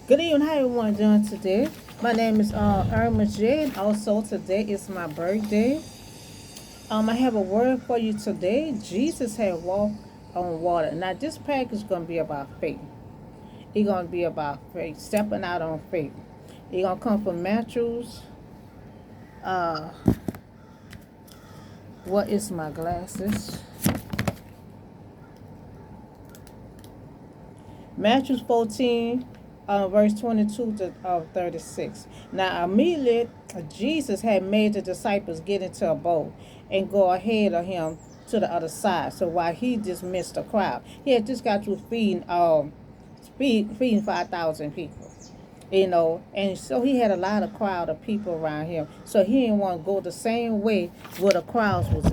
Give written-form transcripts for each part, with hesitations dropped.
Good evening, how everyone doing today? My name is Irma J, and also today is my birthday. I have a word for you today. Jesus had walked on water. Now, this package is going to be about faith. It's going to be about faith, stepping out on faith. It's going to come from Matthews. Uh, what is my glasses? Matthew 14, verse 22 to 36. Now, immediately, Jesus had made the disciples get into a boat and go ahead of him to the other side. So while he dismissed the crowd, he had just got to feeding 5,000 people. And so he had a lot of crowd of people around him. So he didn't want to go the same way where the crowds was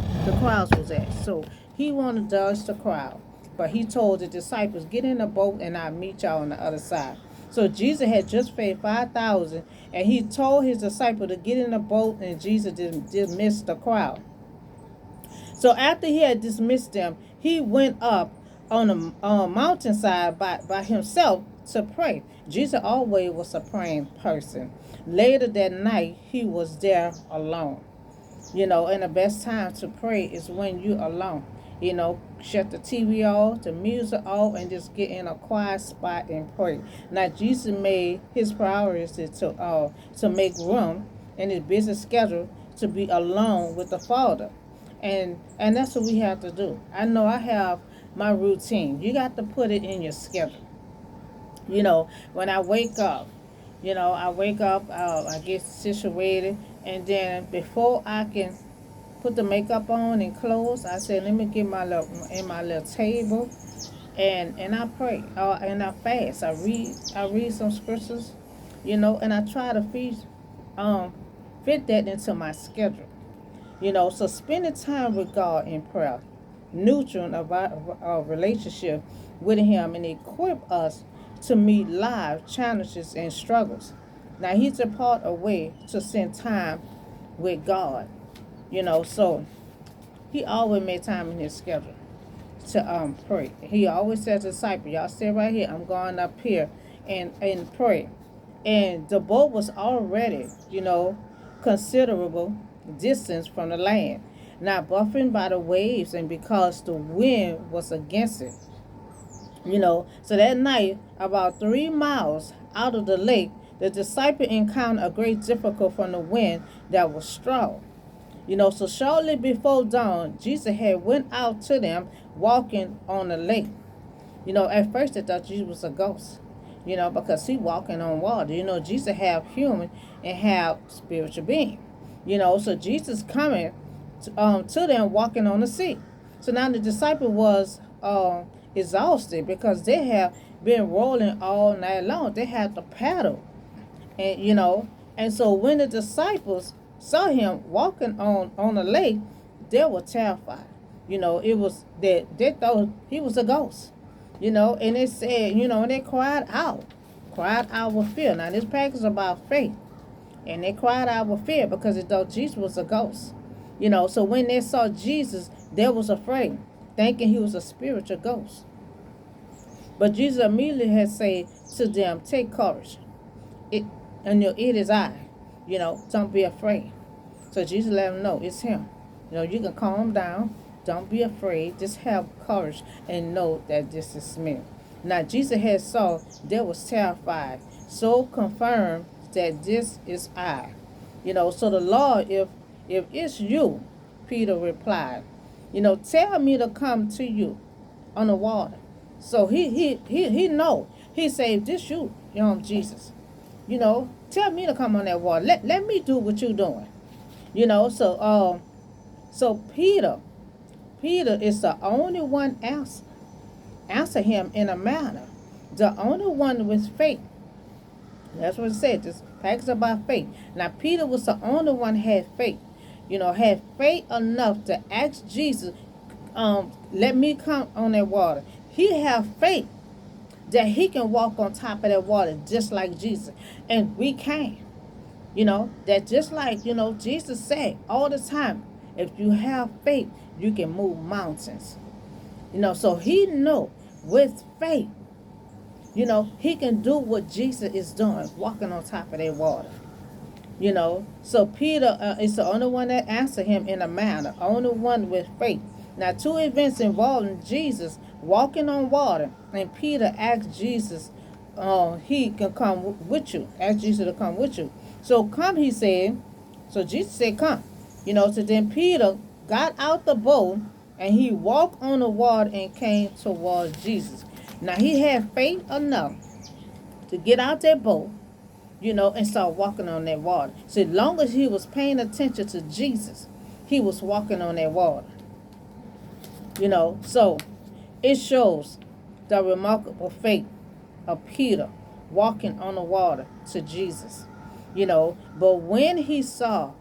at. So he wanted to dodge the crowd. But he told the disciples, get in the boat and I'll meet y'all on the other side. So Jesus had just fed 5,000 and he told his disciple to get in the boat and Jesus dismissed the crowd. So after he had dismissed them, he went up on a mountainside by himself to pray. Jesus always was a praying person. Later that night, he was there alone. And the best time to pray is when you're alone. Shut the TV off, the music off, and just get in a quiet spot and pray. Now, Jesus made his priority to make room in his busy schedule to be alone with the Father, and that's what we have to do. I know I have my routine. You got to put it in your schedule. When I wake up, I get situated, and then before I can put the makeup on and clothes, I said, let me get my little table, and I pray, and I fast. I read some scriptures, and I try to um fit that into my schedule. So spending time with God in prayer, nurturing a relationship with Him, and equip us to meet life challenges and struggles. Now He's a part of way to spend time with God. So He always made time in His schedule to pray. He always says to the disciples, y'all stay right here. I'm going up here and pray. And the boat was already, considerable distance from the land, not buffeted by the waves, and because the wind was against it. So that night, about 3 miles out of the lake, the disciple encountered a great difficulty from the wind that was strong. So shortly before dawn, Jesus had went out to them walking on the lake. At first they thought Jesus was a ghost, because he walking on water. Jesus have human and have spiritual being. So Jesus coming to them walking on the sea. So now the disciple was exhausted because they have been rolling all night long. They had to paddle, and so when the disciples saw him walking on the lake, they were terrified. It was that they thought he was a ghost. And they said, and they cried out with fear. Now this passage is about faith, and they cried out with fear because they thought Jesus was a ghost. So when they saw Jesus, they was afraid, thinking he was a spiritual ghost. But Jesus immediately had said to them, take courage. It it is I. Don't be afraid. So Jesus let them know it's him. You can calm down. Don't be afraid. Just have courage and know that this is me. Now Jesus had saw they was terrified, so confirmed that this is I. So the Lord, if it's you, Peter replied, tell me to come to you on the water. So he know. He said, this you, Jesus. Tell me to come on that water. Let me do what you doing. So Peter is the only one answer him in a manner. The only one with faith. That's what it said. This pack's about faith. Now Peter was the only one had faith. Had faith enough to ask Jesus, let me come on that water. He have faith that he can walk on top of that water just like Jesus. And we can. That just like, Jesus said all the time, if you have faith, you can move mountains. So he know with faith, You know, he can do what Jesus is doing, walking on top of that water. You know, so Peter is the only one that answered him in a manner, only one with faith. Now, two events involving Jesus walking on water, and Peter asked Jesus, he can come with you. Asked Jesus to come with you. So come, he said. So Jesus said, come. You know, so then Peter got out the boat and he walked on the water and came towards Jesus. Now he had faith enough to get out that boat, you know, and start walking on that water. So as long as he was paying attention to Jesus, he was walking on that water. You know, so it shows the remarkable faith of Peter walking on the water to Jesus. You know, but when he saw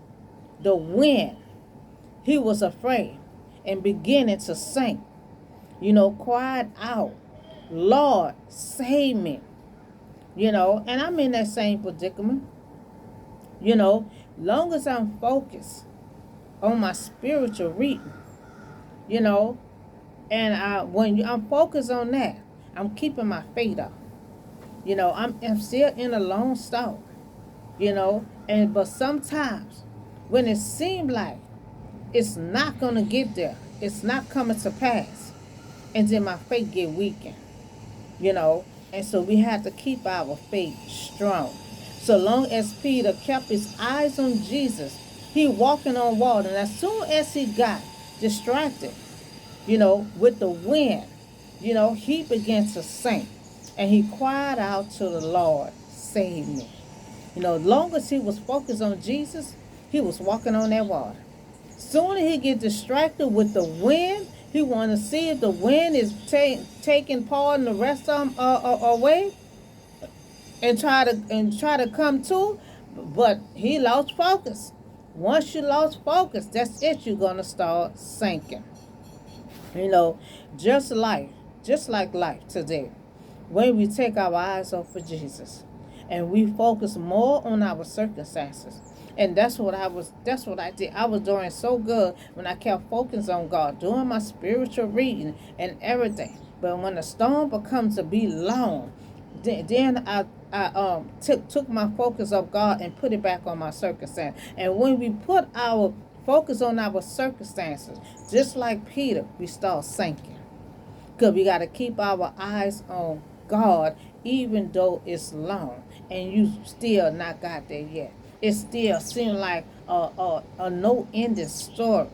the wind, he was afraid and beginning to sink. You know, cried out, Lord, save me. You know, and I'm in that same predicament. You know, long as I'm focused on my spiritual reading, you know, and I'm focused on that, I'm keeping my faith up. You know, I'm still in a long stalk. You know, but sometimes when it seems like it's not gonna get there, it's not coming to pass, and then my faith get weakened. You know, and so we have to keep our faith strong. So long as Peter kept his eyes on Jesus, he walking on water. And as soon as he got distracted, you know, with the wind, you know, he began to sink. And he cried out to the Lord, save me. You know, as long as he was focused on Jesus, he was walking on that water. Soon as he get distracted with the wind, he want to see if the wind is taking Paul and the rest of them away, and try to come to, but he lost focus. Once you lost focus, that's it. You're gonna start sinking. You know, just like life today, when we take our eyes off of Jesus, and we focus more on our circumstances. And that's what I did. I was doing so good when I kept focusing on God, doing my spiritual reading and everything. But when the storm becomes to be long, then I took my focus of God and put it back on my circumstance. And when we put our focus on our circumstances, just like Peter, we start sinking. Because we got to keep our eyes on God, even though it's long and you still not got there yet. It still seems like a no-ending story,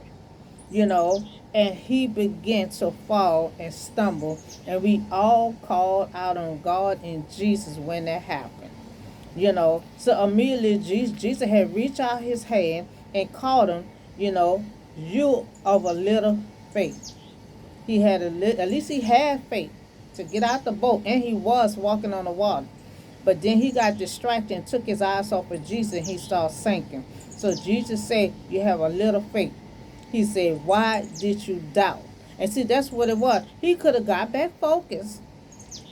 you know. And he began to fall and stumble, and we all called out on God and Jesus when that happened, you know. So immediately Jesus had reached out his hand and called him, you know, you of a little faith. He had at least he had faith to get out the boat, and he was walking on the water. But then he got distracted and took his eyes off of Jesus, and he started sinking. So Jesus said, you have a little faith. He said, why did you doubt? And see, that's what it was. He could have got back focused,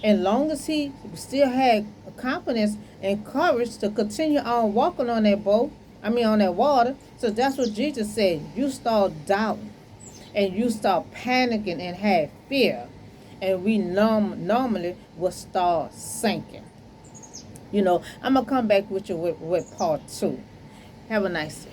and long as he still had confidence and courage to continue on walking on that boat, on that water. So that's what Jesus said. You start doubting, and you start panicking and have fear, and we normally will start sinking. You know, I'm going to come back with you with part 2. Have a nice day.